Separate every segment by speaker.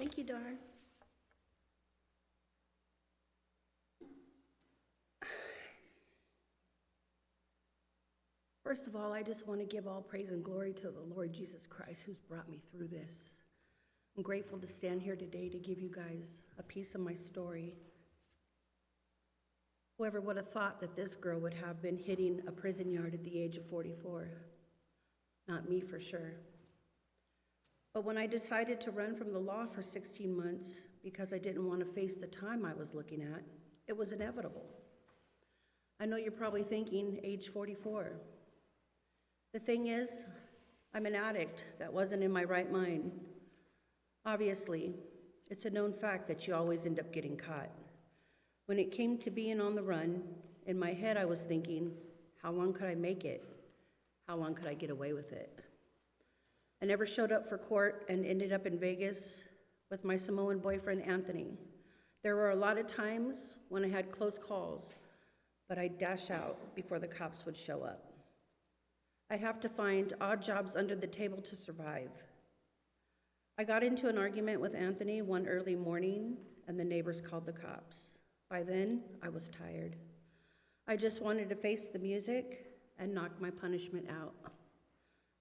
Speaker 1: Thank you, Darn. First of all, I just want to give all praise and glory to the Lord Jesus Christ who's brought me through this. I'm grateful to stand here today to give you guys a piece of my story. Whoever would have thought that this girl would have been hitting a prison yard at the age of 44? Not me, for sure. But when I decided to run from the law for 16 months because I didn't want to face the time I was looking at, it was inevitable. I know you're probably thinking, age 44. The thing is, I'm an addict that wasn't in my right mind. Obviously, it's a known fact that you always end up getting caught. When it came to being on the run, in my head I was thinking, how long could I make it? How long could I get away with it? I never showed up for court and ended up in Vegas with my Samoan boyfriend, Anthony. There were a lot of times when I had close calls, but I'd dash out before the cops would show up. I'd have to find odd jobs under the table to survive. I got into an argument with Anthony one early morning, and the neighbors called the cops. By then, I was tired. I just wanted to face the music and knock my punishment out.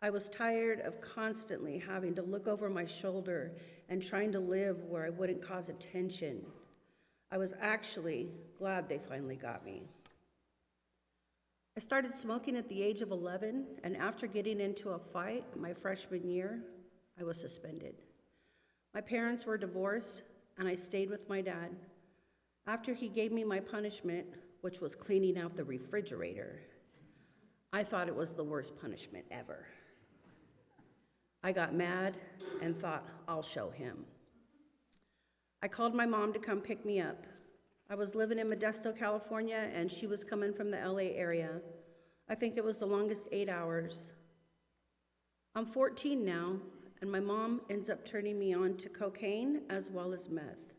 Speaker 1: I was tired of constantly having to look over my shoulder and trying to live where I wouldn't cause attention. I was actually glad they finally got me. I started smoking at the age of 11, and after getting into a fight my freshman year, I was suspended. My parents were divorced, and I stayed with my dad. After he gave me my punishment, which was cleaning out the refrigerator, I thought it was the worst punishment ever. I got mad and thought, I'll show him. I called my mom to come pick me up. I was living in Modesto, California, and she was coming from the LA area. I think it was the longest 8 hours. I'm 14 now, and my mom ends up turning me on to cocaine as well as meth.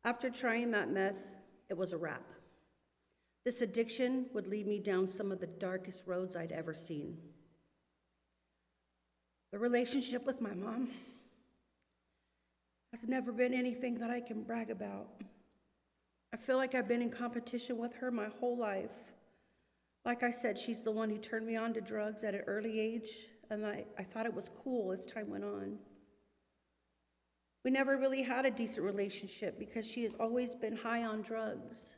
Speaker 1: After trying that meth, it was a wrap. This addiction would lead me down some of the darkest roads I'd ever seen. The relationship with my mom has never been anything that I can brag about. I feel like I've been in competition with her my whole life. Like I said, she's the one who turned me on to drugs at an early age, and I thought it was cool as time went on. We never really had a decent relationship because she has always been high on drugs.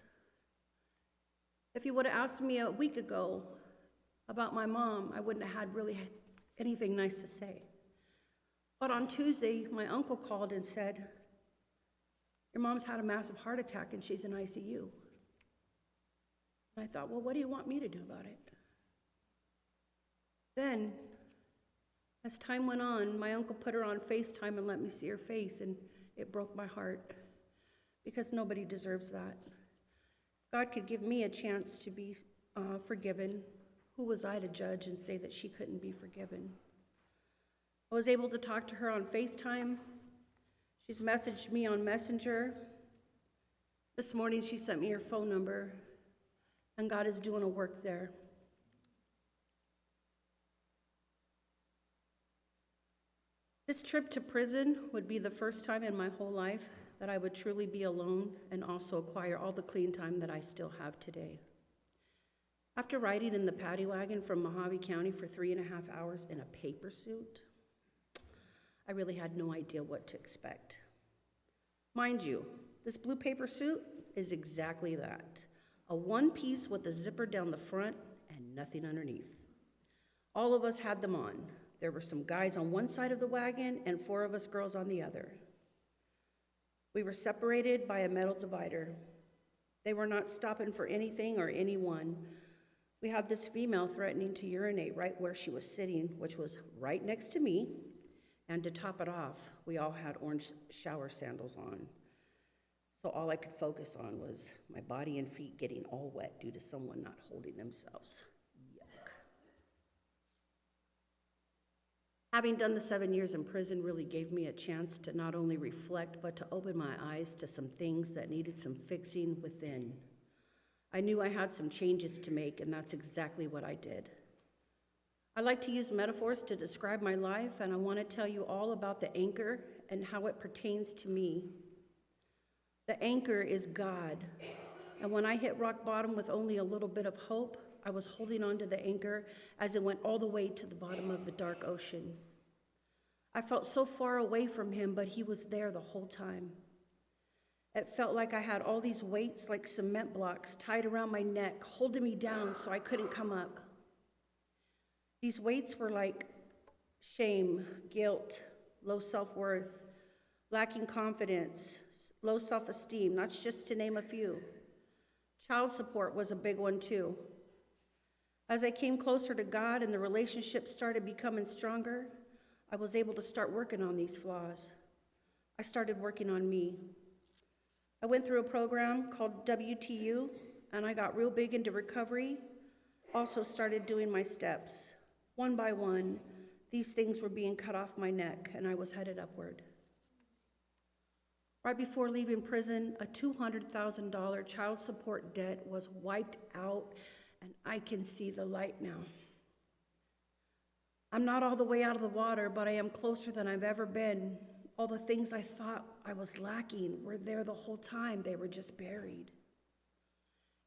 Speaker 1: If you would have asked me a week ago about my mom, I wouldn't have had really anything nice to say. But on Tuesday, my uncle called and said, your mom's had a massive heart attack and she's in ICU. And I thought, well, what do you want me to do about it? Then, as time went on, my uncle put her on FaceTime and let me see her face, and it broke my heart because nobody deserves that. If God could give me a chance to be forgiven, who was I to judge and say that she couldn't be forgiven? I was able to talk to her on FaceTime. She's messaged me on Messenger. This morning she sent me her phone number, and God is doing a work there. This trip to prison would be the first time in my whole life that I would truly be alone and also acquire all the clean time that I still have today. After riding in the paddy wagon from Mojave County for 3.5 hours in a paper suit, I really had no idea what to expect. Mind you, this blue paper suit is exactly that. A one piece with a zipper down the front and nothing underneath. All of us had them on. There were some guys on one side of the wagon and 4 of us girls on the other. We were separated by a metal divider. They were not stopping for anything or anyone. We had this female threatening to urinate right where she was sitting, which was right next to me. And to top it off, we all had orange shower sandals on. So all I could focus on was my body and feet getting all wet due to someone not holding themselves. Yuck. Having done the 7 years in prison really gave me a chance to not only reflect, but to open my eyes to some things that needed some fixing within. I knew I had some changes to make, and that's exactly what I did. I like to use metaphors to describe my life, and I want to tell you all about the anchor and how it pertains to me. The anchor is God, and when I hit rock bottom with only a little bit of hope, I was holding on to the anchor as it went all the way to the bottom of the dark ocean. I felt so far away from him, but he was there the whole time. It felt like I had all these weights like cement blocks tied around my neck, holding me down so I couldn't come up. These weights were like shame, guilt, low self-worth, lacking confidence, low self-esteem. That's just to name a few. Child support was a big one too. As I came closer to God and the relationship started becoming stronger, I was able to start working on these flaws. I started working on me. I went through a program called WTU, and I got real big into recovery. Also started doing my steps. One by one, these things were being cut off my neck, and I was headed upward. Right before leaving prison, a $200,000 child support debt was wiped out, and I can see the light now. I'm not all the way out of the water, but I am closer than I've ever been. All the things I thought I was lacking were there the whole time. They were just buried.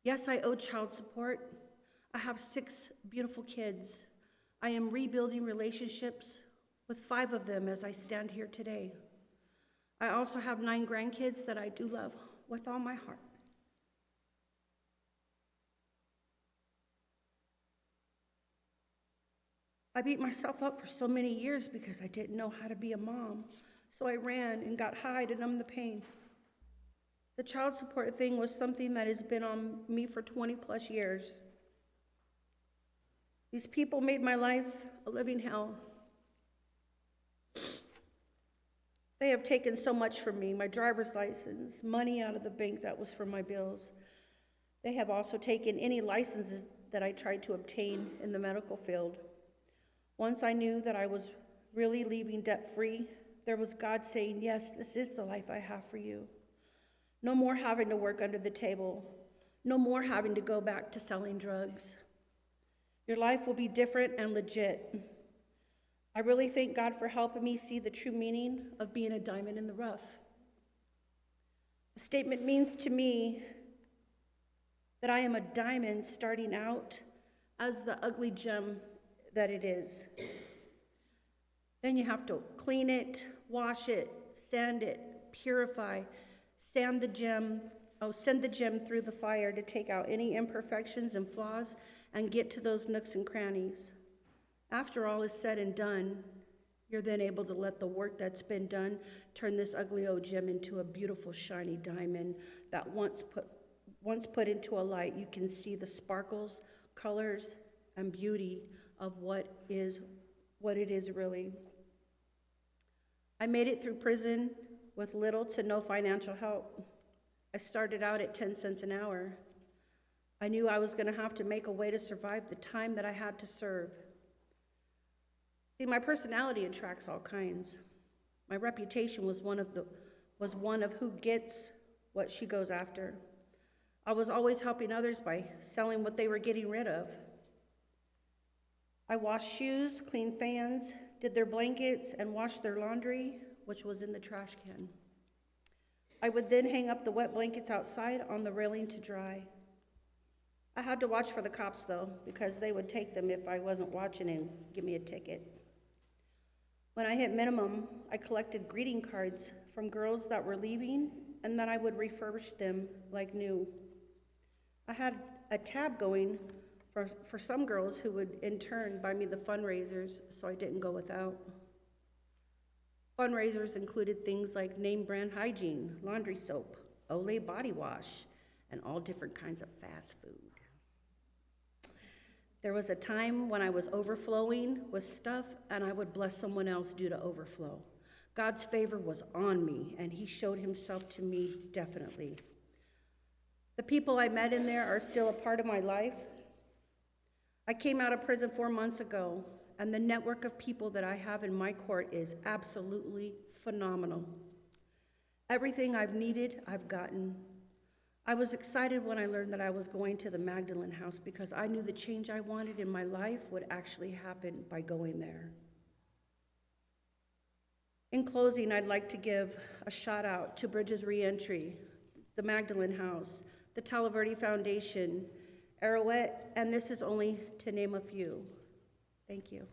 Speaker 1: Yes, I owe child support. I have 6 beautiful kids. I am rebuilding relationships with 5 of them as I stand here today. I also have 9 grandkids that I do love with all my heart. I beat myself up for so many years because I didn't know how to be a mom. So I ran and got high to numb the pain. The child support thing was something that has been on me for 20 plus years. These people made my life a living hell. They have taken so much from me, my driver's license, money out of the bank that was for my bills. They have also taken any licenses that I tried to obtain in the medical field. Once I knew that I was really leaving debt-free, there was God saying, yes, this is the life I have for you. No more having to work under the table. No more having to go back to selling drugs. Your life will be different and legit. I really thank God for helping me see the true meaning of being a diamond in the rough. The statement means to me that I am a diamond starting out as the ugly gem that it is. Then you have to clean it, wash it, sand it, purify, send the gem through the fire to take out any imperfections and flaws and get to those nooks and crannies. After all is said and done, you're then able to let the work that's been done turn this ugly old gem into a beautiful shiny diamond that once put into a light, you can see the sparkles, colors, and beauty of what it is really. I made it through prison with little to no financial help. I started out at 10 cents an hour. I knew I was going to have to make a way to survive the time that I had to serve. See, my personality attracts all kinds. My reputation was one of who gets what she goes after. I was always helping others by selling what they were getting rid of. I washed shoes, cleaned fans, did their blankets, and washed their laundry, which was in the trash can. I would then hang up the wet blankets outside on the railing to dry. I had to watch for the cops, though, because they would take them if I wasn't watching and give me a ticket. When I hit minimum, I collected greeting cards from girls that were leaving, and then I would refurbish them like new. I had a tab going for some girls who would in turn buy me the fundraisers so I didn't go without. Fundraisers included things like name brand hygiene, laundry soap, Olay body wash, and all different kinds of fast food. There was a time when I was overflowing with stuff and I would bless someone else due to overflow. God's favor was on me and he showed himself to me definitely. The people I met in there are still a part of my life. I came out of prison 4 months ago, and the network of people that I have in my court is absolutely phenomenal. Everything I've needed, I've gotten. I was excited when I learned that I was going to the Magdalene House because I knew the change I wanted in my life would actually happen by going there. In closing, I'd like to give a shout out to Bridges Reentry, the Magdalene House, the Talaverde Foundation, Arrowette, and this is only to name a few. Thank you.